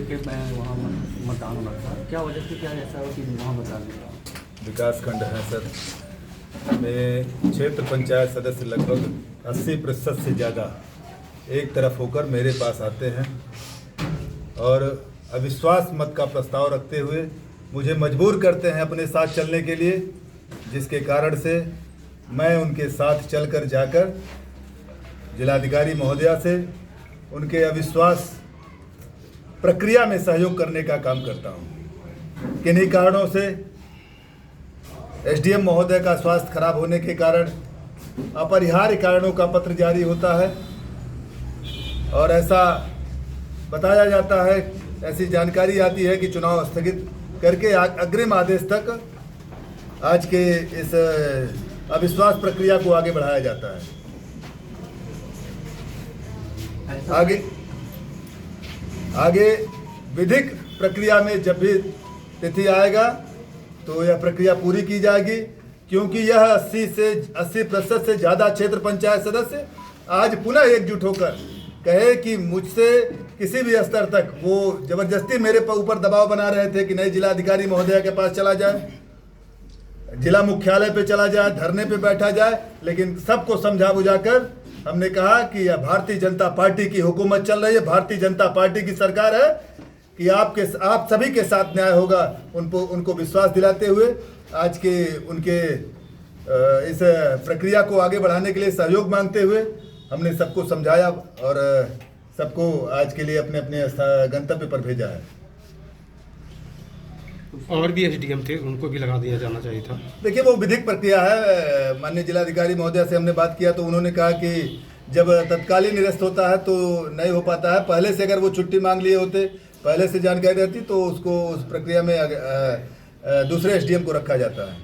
कि मैं वहाँ मतदान होना था, क्या वजह से क्या ऐसा हो कि वहाँ मतदान दिया? विकास खंड है सर में क्षेत्र पंचायत सदस्य लगभग 80% से ज़्यादा एक तरफ होकर मेरे पास आते हैं और अविश्वास मत का प्रस्ताव रखते हुए मुझे मजबूर करते हैं अपने साथ चलने के लिए, जिसके कारण से मैं उनके साथ चलकर जाकर जिलाधिकारी महोदया से उनके अविश्वास प्रक्रिया में सहयोग करने का काम करता हूं। किन्हीं कारणों से एसडीएम महोदय का स्वास्थ्य खराब होने के कारण अपरिहार्य कारणों का पत्र जारी होता है और ऐसा बताया जाता है, ऐसी जानकारी आती है कि चुनाव स्थगित करके अग्रिम आदेश तक आज के इस अविश्वास प्रक्रिया को आगे बढ़ाया जाता है। आगे विधिक प्रक्रिया में जब भी तिथि आएगा तो यह प्रक्रिया पूरी की जाएगी, क्योंकि यह 80% से ज़्यादा क्षेत्र पंचायत सदस्य आज पुनः एकजुट होकर कहे कि मुझसे किसी भी स्तर तक वो जबरदस्ती मेरे ऊपर दबाव बना रहे थे कि नए जिलाधिकारी महोदया के पास चला जाए, जिला मुख्यालय पे चला जाए, धरने पे बैठा जाए, लेकिन सबको समझा बुझाकर हमने कहा कि यह भारतीय जनता पार्टी की हुकूमत चल रही है, भारतीय जनता पार्टी की सरकार है कि आप सभी के साथ न्याय होगा। उनको विश्वास दिलाते हुए आज के उनके इस प्रक्रिया को आगे बढ़ाने के लिए सहयोग मांगते हुए हमने सबको समझाया और सबको आज के लिए अपने अपने गंतव्य पर भेजा है। और भी एसडीएम थे, उनको भी लगा दिया जाना चाहिए था। देखिए, वो विधिक प्रक्रिया है। माननीय जिलाधिकारी महोदया से हमने बात किया तो उन्होंने कहा कि जब तत्कालीन निरस्त होता है तो नहीं हो पाता है, पहले से अगर वो छुट्टी मांग लिए होते, पहले से जानकारी रहती तो उसको उस प्रक्रिया में दूसरे एसडीएम को रखा जाता है।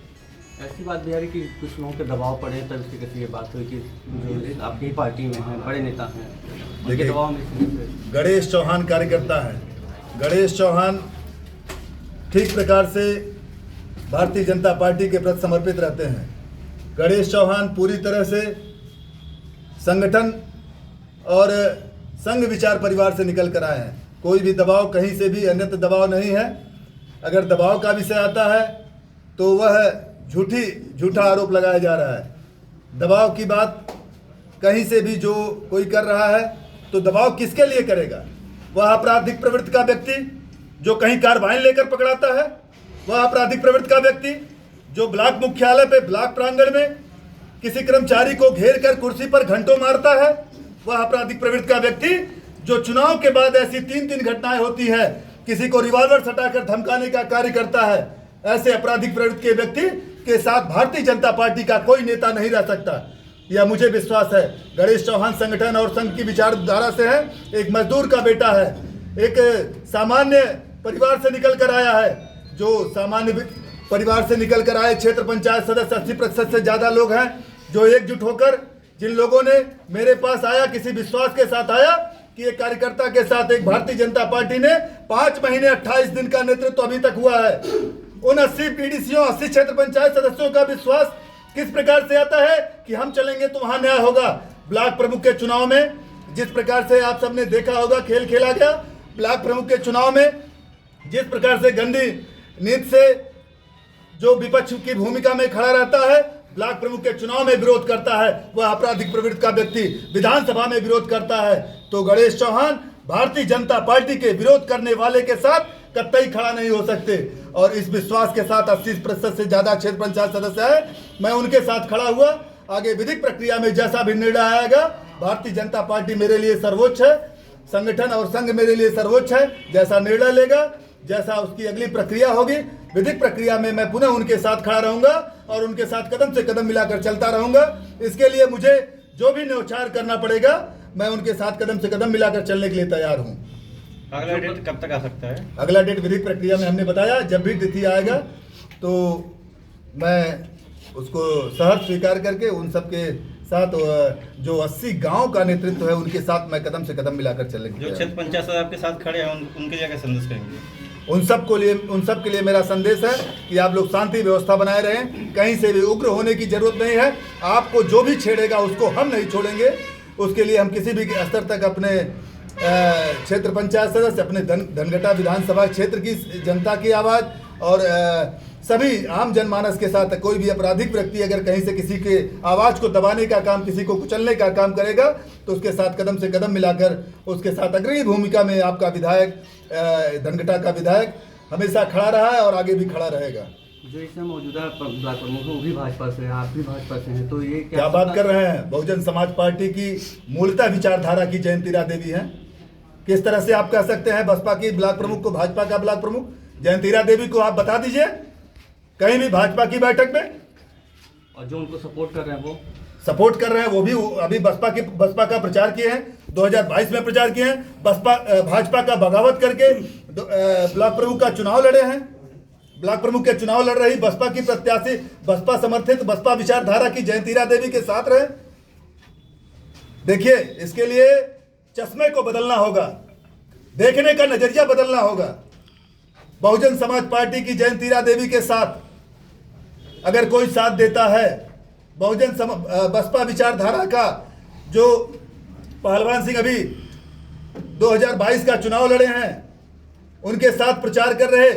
ऐसी बात भी है कि कुछ लोगों के दबाव पड़े तब इसकी कैसी ये बात हुई कि जो आपकी पार्टी में हैं, बड़े नेता हैं, उनके दबाव में गणेश चौहान कार्यकर्ता है। गणेश चौहान ठीक प्रकार से भारतीय जनता पार्टी के प्रति समर्पित रहते हैं। गणेश चौहान पूरी तरह से संगठन और संघ विचार परिवार से निकल कर आए हैं। कोई भी दबाव कहीं से भी अन्यत्र दबाव नहीं है। अगर दबाव का विषय आता है तो वह झूठा आरोप लगाया जा रहा है। दबाव की बात कहीं से भी जो कोई कर रहा है तो दबाव किसके लिए करेगा? वह आपराधिक प्रवृत्ति का व्यक्ति जो कहीं कार्रवाई लेकर पकड़ाता है, वह आपराधिक प्रवृत्ति का व्यक्ति जो ब्लॉक मुख्यालय पे ब्लॉक प्रांगण में किसी कर्मचारी को घेर कर कुर्सी पर घंटों मारता है, वह आपराधिक प्रवृत्ति का व्यक्ति जो चुनाव के बाद ऐसी 3 घटनाएं होती है किसी को रिवॉल्वर सटाकर धमकाने का कार्य करता है, ऐसे आपराधिक प्रवृत्ति के व्यक्ति के साथ भारतीय जनता पार्टी का कोई नेता नहीं रह सकता। यह मुझे विश्वास है। गणेश चौहान संगठन और संघ की विचारधारा से है, एक मजदूर का बेटा है, एक सामान्य परिवार से निकल कर आया है। जो सामान्य परिवार से निकल कर आए क्षेत्र पंचायत सदस्य 80% से ज़्यादा लोग हैं जो एकजुट होकर, जिन लोगों ने मेरे पास आया, किसी विश्वास के साथ आया कि एक कार्यकर्ता के साथ एक भारतीय जनता पार्टी ने 5 महीने 28 दिन का नेतृत्व अभी तक हुआ है। उन 80 पीडीसीओं 80 क्षेत्र पंचायत सदस्यों का विश्वास किस प्रकार से आता है कि हम चलेंगे तो वहां न्याय होगा। ब्लॉक प्रमुख के चुनाव में जिस प्रकार से आप सबने देखा होगा खेल खेला गया, ब्लॉक प्रमुख के चुनाव में जिस प्रकार से गंदी नीति से जो विपक्ष की भूमिका में खड़ा रहता है, ब्लॉक प्रमुख के चुनाव में विरोध करता है, वह आपराधिक प्रवृत्ति का व्यक्ति विधानसभा में विरोध करता है, तो गणेश चौहान भारतीय जनता पार्टी के विरोध करने वाले के साथ कतई खड़ा नहीं हो सकते। और इस विश्वास के साथ 80% से ज्यादा क्षेत्र पंचायत सदस्य है, मैं उनके साथ खड़ा हुआ। आगे विधिक प्रक्रिया में जैसा भी निर्णय आएगा, भारतीय जनता पार्टी मेरे लिए सर्वोच्च है, संगठन और संघ मेरे लिए सर्वोच्च है। जैसा निर्णय लेगा, जैसा उसकी अगली प्रक्रिया होगी, विधिक प्रक्रिया में मैं पुनः उनके साथ खड़ा रहूंगा और उनके साथ कदम से कदम मिलाकर चलता रहूंगा। इसके लिए मुझे जो भी न्यौछावर करना पड़ेगा, मैं उनके साथ कदम से कदम मिलाकर चलने के लिए तैयार हूं। अगला डेट कब तक आ सकता है? अगला डेट विधिक प्रक्रिया में हमने बताया, जब भी तिथि आएगा तो मैं उसको सहर्ष स्वीकार करके उन सबके साथ जो 80 गांव का नेतृत्व है उनके साथ मैं कदम से कदम मिलाकर चलने के लिए। जो क्षेत्र पंचायत सदस्य आपके साथ खड़े हैं उनके लिए क्या संदेश करेंगे? उन सब के लिए मेरा संदेश है कि आप लोग शांति व्यवस्था बनाए रहें, कहीं से भी उग्र होने की जरूरत नहीं है। आपको जो भी छेड़ेगा उसको हम नहीं छोड़ेंगे। उसके लिए हम किसी भी स्तर तक अपने क्षेत्र पंचायत सदस्य, अपने धनघटा विधानसभा क्षेत्र की जनता की आवाज़ और सभी आम जनमानस के साथ कोई भी आपराधिक व्यक्ति अगर कहीं से किसी के आवाज़ को दबाने का काम, किसी को कुचलने का काम करेगा तो उसके साथ कदम से कदम मिलाकर उसके साथ अग्रणी भूमिका में आपका विधायक, धनघटा का विधायक हमेशा खड़ा रहा है और आगे भी खड़ा रहेगा। जो इसमें मौजूदा ब्लॉक प्रमुख वो भी भाजपा से हैं, आप भी भाजपा से हैं, तो ये क्या बात कर रहे हैं? बहुजन समाज पार्टी की मूलतः विचारधारा की जयंतीरा देवी हैं। किस तरह से आप कह सकते हैं बसपा की ब्लॉक प्रमुख को भाजपा का ब्लॉक प्रमुख? जयंतीरा देवी को आप बता दीजिए कहीं भी भाजपा की बैठक में। और जो उनको सपोर्ट कर रहे हैं वो सपोर्ट कर रहे हैं वो भी अभी बसपा का प्रचार किए हैं, 2022 में प्रचार किए हैं, भाजपा का बगावत करके ब्लॉक प्रमुख का चुनाव लड़े हैं। ब्लॉक प्रमुख के चुनाव लड़ रही बसपा की प्रत्याशी, बसपा समर्थित, बसपा विचारधारा की जयंतीरा देवी के साथ रहे। देखिए, इसके लिए चश्मे को बदलना होगा, देखने का नजरिया बदलना होगा। बहुजन समाज पार्टी की जयंतीरा देवी के साथ अगर कोई साथ देता है, बसपा विचारधारा का जो पहलवान सिंह अभी 2022 का चुनाव लड़े हैं, उनके साथ प्रचार कर रहे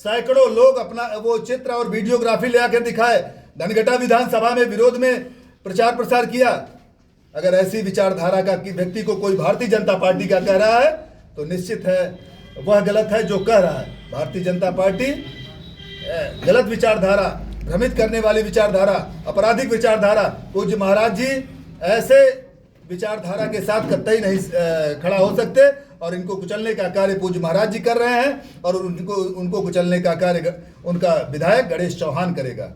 सैकड़ों लोग अपना वो चित्र और वीडियोग्राफी ले आकर दिखाए, धनघटा विधानसभा में विरोध में प्रचार प्रसार किया। अगर ऐसी विचारधारा का व्यक्ति को कोई भारतीय जनता पार्टी का कह रहा है तो निश्चित है वह गलत है जो कह रहा है। भारतीय जनता पार्टी गलत विचारधारा, भ्रमित करने वाली विचारधारा, आपराधिक विचारधारा, पूज्य महाराज जी ऐसे विचारधारा के साथ कतई नहीं खड़ा हो सकते और इनको कुचलने का कार्य पूज्य महाराज जी कर रहे हैं और उनको कुचलने का कार्य उनका विधायक गणेश चौहान करेगा।